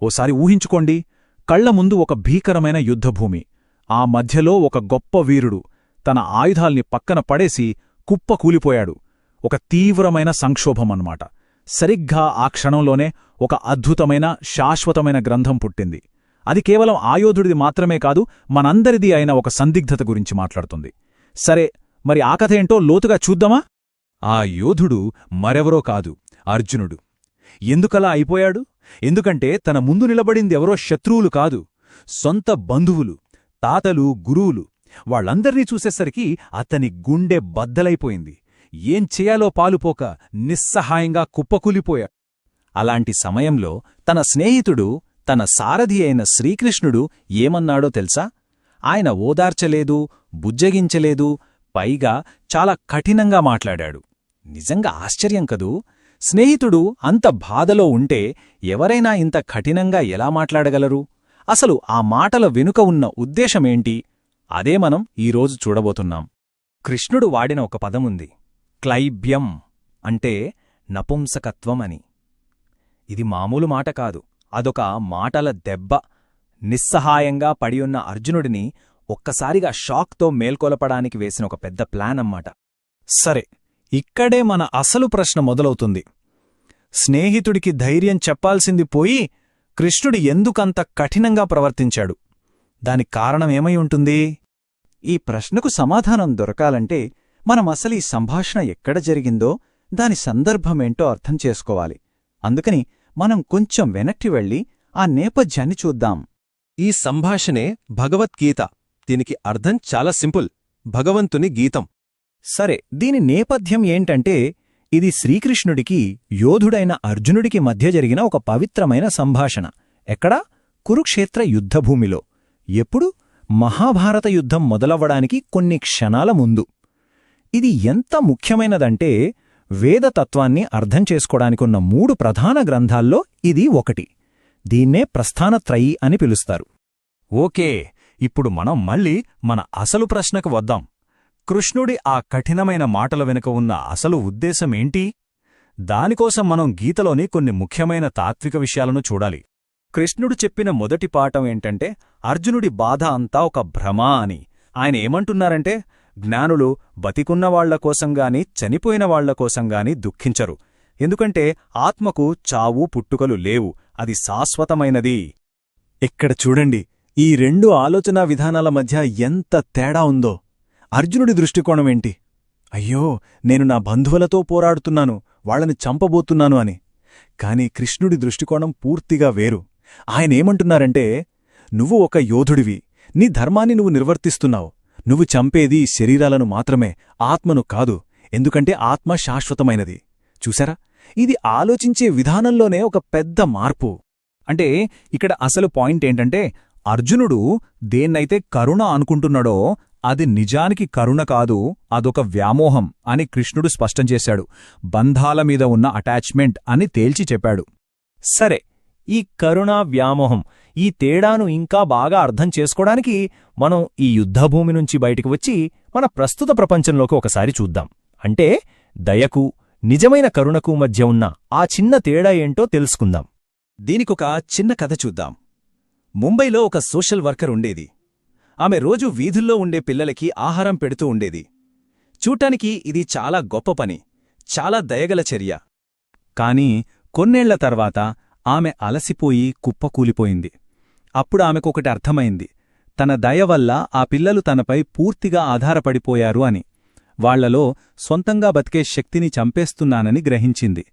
ఓసారి ఊహించుకోండి, కళ్ల ముందు ఒక భీకరమైన యుద్ధభూమి. ఆ మధ్యలో ఒక గొప్ప వీరుడు తన ఆయుధాల్ని పక్కన పడేసి కుప్పకూలిపోయాడు. ఒక తీవ్రమైన సంక్షోభమన్నమాట. సరిగ్గా ఆ క్షణంలోనే ఒక అద్భుతమైన శాశ్వతమైన గ్రంథం పుట్టింది. అది కేవలం ఆయోధుడిది మాత్రమే కాదు, మనందరిది అయిన ఒక సందిగ్ధత గురించి మాట్లాడుతుంది. సరే, మరి ఆ కథ ఏంటో లోతుగా చూద్దామా? ఆ యోధుడు మరెవరో కాదు, అర్జునుడు. ఎందుకలా అయిపోయాడు? ఎందుకంటే తన ముందు నిలబడిందెవరో శత్రువులు కాదు, సొంత బంధువులు, తాతలు, గురువులు. వాళ్లందర్నీ చూసేసరికి అతని గుండె బద్దలైపోయింది. ఏం చేయాలో పాలుపోక నిస్సహాయంగా కుప్పకూలిపోయాడు. అలాంటి సమయంలో తన స్నేహితుడు, తన సారథి అయిన శ్రీకృష్ణుడు ఏమన్నాడో తెలుసా? ఆయన ఓదార్చలేదు, బుజ్జగించలేదు, పైగా చాలా కఠినంగా మాట్లాడాడు. నిజంగా ఆశ్చర్యం కదూ! స్నేహితుడు అంత బాధలో ఉంటే ఎవరైనా ఇంత కఠినంగా ఎలా మాట్లాడగలరు? అసలు ఆ మాటల వెనుక ఉన్న ఉద్దేశమేంటి? అదే మనం ఈరోజు చూడబోతున్నాం. కృష్ణుడు వాడిన ఒక పదముంది, క్లైబ్యం, అంటే నపుంసకత్వం అని. ఇది మామూలు మాట కాదు, అదొక మాటల దెబ్బ. నిస్సహాయంగా పడియున్న అర్జునుడిని ఒక్కసారిగా షాక్తో మేల్కొలపడానికి వేసిన ఒక పెద్ద ప్లాన్ అన్నమాట. సరే, ఇక్కడే మన అసలు ప్రశ్న మొదలవుతుంది. స్నేహితుడికి ధైర్యం చెప్పాల్సింది పోయి కృష్ణుడు ఎందుకంత కఠినంగా ప్రవర్తించాడు? దానికి కారణమేమై ఉంటుంది? ఈ ప్రశ్నకు సమాధానం దొరకాలంటే మనం అసలు ఈ సంభాషణ ఎక్కడ జరిగిందో, దాని సందర్భమేంటో అర్థం చేసుకోవాలి. అందుకని మనం కొంచెం వెనక్కి వెళ్ళి ఆ నేపథ్యాన్ని చూద్దాం. ఈ సంభాషణే భగవద్గీత. దీనికి అర్థం చాలా సింపుల్, భగవంతుని గీతం. సరే, దీని నేపథ్యం ఏంటంటే, ఇది శ్రీకృష్ణుడికి, యోధుడైన అర్జునుడికి మధ్య జరిగిన ఒక పవిత్రమైన సంభాషణ. ఎక్కడా? కురుక్షేత్ర యుద్ధభూమిలో. ఎప్పుడు? మహాభారత యుద్ధం మొదలవ్వడానికి కొన్ని క్షణాల ముందు. ఇది ఎంత ముఖ్యమైనదంటే, వేదతత్వాన్ని అర్థం చేసుకోడానికున్న 3 ప్రధాన గ్రంథాల్లో ఇది ఒకటి. దీన్నే ప్రస్థానత్రయీ అని పిలుస్తారు. ఓకే, ఇప్పుడు మనం మళ్ళీ మన అసలు ప్రశ్నకు వద్దాం. కృష్ణుడి ఆ కఠినమైన మాటల వెనుక ఉన్న అసలు ఉద్దేశమేంటి? దానికోసం మనం గీతలోని కొన్ని ముఖ్యమైన తాత్విక విషయాలను చూడాలి. కృష్ణుడు చెప్పిన మొదటి పాఠం ఏంటంటే, అర్జునుడి బాధ అంతా ఒక భ్రమ అని. ఆయన ఏమంటున్నారంటే, జ్ఞానులు బతికున్నవాళ్లకోసంగాని చనిపోయిన వాళ్లకోసంగాని దుఃఖించరు. ఎందుకంటే ఆత్మకు చావు పుట్టుకలు లేవు, అది శాశ్వతమైనది. ఇక్కడ చూడండి, ఈ 2 ఆలోచనా విధానాల మధ్య ఎంత తేడా ఉందో. అర్జునుడి దృష్టికోణమేంటి? అయ్యో, నేను నా బంధువులతో పోరాడుతున్నాను, వాళ్లని చంపబోతున్నాను అని. కాని కృష్ణుడి దృష్టికోణం పూర్తిగా వేరు. ఆయనేమంటున్నారంటే, నువ్వు ఒక యోధుడివి, నీ ధర్మాన్ని నువ్వు నిర్వర్తిస్తున్నావు. నువ్వు చంపేది శరీరాలను మాత్రమే, ఆత్మను కాదు. ఎందుకంటే ఆత్మ శాశ్వతమైనది. చూసారా? ఇది ఆలోచించే విధానంలోనే ఒక పెద్ద మార్పు. అంటే ఇక్కడ అసలు పాయింట్ ఏంటంటే, అర్జునుడు దేన్నైతే కరుణ అనుకుంటున్నాడో అది నిజానికి కరుణ కాదు, అదొక వ్యామోహం అని కృష్ణుడు స్పష్టం చేశాడు. బంధాల మీద ఉన్న అటాచ్మెంట్ అని తేల్చి చెప్పాడు. సరే, ఈ కరుణ, వ్యామోహం, ఈ తేడాను ఇంకా బాగా అర్థం చేసుకోవడానికి మనం ఈ యుద్ధభూమి నుంచి బయటికి వచ్చి మన ప్రస్తుత ప్రపంచంలోకి ఒకసారి చూద్దాం. అంటే దయకు, నిజమైన కరుణకు మధ్య ఉన్న ఆ చిన్న తేడా ఏంటో తెలుసుకుందాం. దీనికొక చిన్న కథ చూద్దాం. ముంబైలో ఒక సోషల్ వర్కర్ ఉండేది. ఆమె రోజూ వీధుల్లో ఉండే పిల్లలకి ఆహారం పెడుతూ ఉండేది. చూడ్డానికి ఇది చాలా గొప్ప పని, చాలా దయగల చర్య. కాని కొన్నేళ్ల తర్వాత ఆమె అలసిపోయి కుప్పకూలిపోయింది. అప్పుడు ఆమెకొకటి అర్థమైంది. తన దయ వల్ల ఆ పిల్లలు తనపై పూర్తిగా ఆధారపడిపోయారు అని. వాళ్లలో సొంతంగా బతికే శక్తిని చంపేస్తున్నానని గ్రహించింది.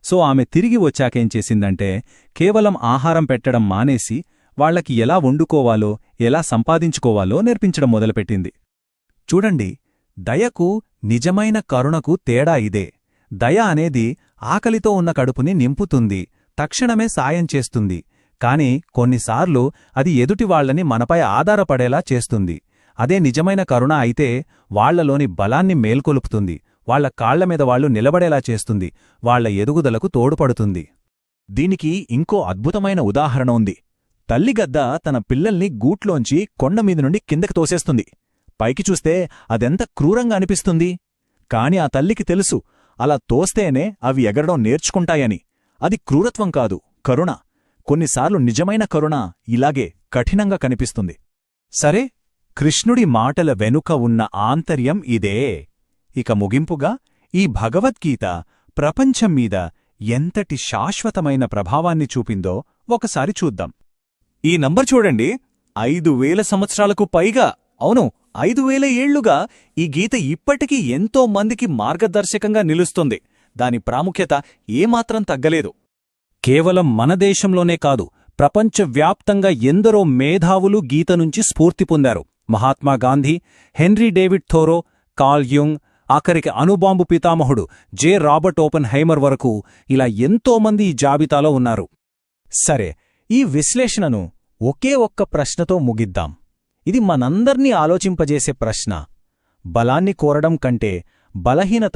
సో ఆమె తిరిగి వచ్చాకేం చేసిందంటే, కేవలం ఆహారం పెట్టడం మానేసి వాళ్లకి ఎలా వండుకోవాలో, ఎలా సంపాదించుకోవాలో నేర్పించడం మొదలుపెట్టింది. చూడండి, దయకు, నిజమైన కరుణకు తేడా ఇదే. దయ అనేది ఆకలితో ఉన్న కడుపుని నింపుతుంది, తక్షణమే సాయం చేస్తుంది. కాని కొన్నిసార్లు అది ఎదుటివాళ్లని మనపై ఆధారపడేలా చేస్తుంది. అదే నిజమైన కరుణ అయితే వాళ్లలోని బలాన్ని మేల్కొలుపుతుంది, వాళ్ల కాళ్లమీద వాళ్లు నిలబడేలా చేస్తుంది, వాళ్ల ఎదుగుదలకు తోడుపడుతుంది. దీనికి ఇంకో అద్భుతమైన ఉదాహరణ ఉంది. తల్లిగద్ద తన పిల్లల్ని గూట్లోంచి కొండమీద నుండి కిందకి తోసేస్తుంది. పైకి చూస్తే అదెంత క్రూరంగా అనిపిస్తుంది. కాని ఆ తల్లికి తెలుసు, అలా తోస్తేనే అవి ఎగరడం నేర్చుకుంటాయని. అది క్రూరత్వం కాదు, కరుణ. కొన్నిసార్లు నిజమైన కరుణ ఇలాగే కఠినంగా కనిపిస్తుంది. సరే, కృష్ణుడి మాటల వెనుక ఉన్న ఆంతర్యం ఇదే. ఇక ముగింపుగా ఈ భగవద్గీత ప్రపంచం మీద ఎంతటి శాశ్వతమైన ప్రభావాన్ని చూపిందో ఒకసారి చూద్దాం. ఈ నంబర్ చూడండి, 5000 సంవత్సరాలకు పైగా, అవును 5000 ఏళ్లుగా ఈ గీత ఇప్పటికీ ఎంతో మందికి మార్గదర్శకంగా నిలుస్తుంది. దాని ప్రాముఖ్యత ఏమాత్రం తగ్గలేదు. కేవలం మన దేశంలోనే కాదు, ప్రపంచవ్యాప్తంగా ఎందరో మేధావులు గీత నుంచి స్ఫూర్తి పొందారు. Mahatma Gandhi, Henry David Thoreau, Carl Jung, ఆఖరికి అణుబాంబు పితామహుడు జె రాబర్ట్ ఓపెన్ హైమర్ వరకు ఇలా ఎంతోమంది ఈ జాబితాలో ఉన్నారు. సరే, ఈ విశ్లేషణను ఒకే ఒక్క ప్రశ్నతో ముగిద్దాం. ఇది మనందర్నీ ఆలోచింపజేసే ప్రశ్న. బలాన్ని కోరడం కంటే బలహీనత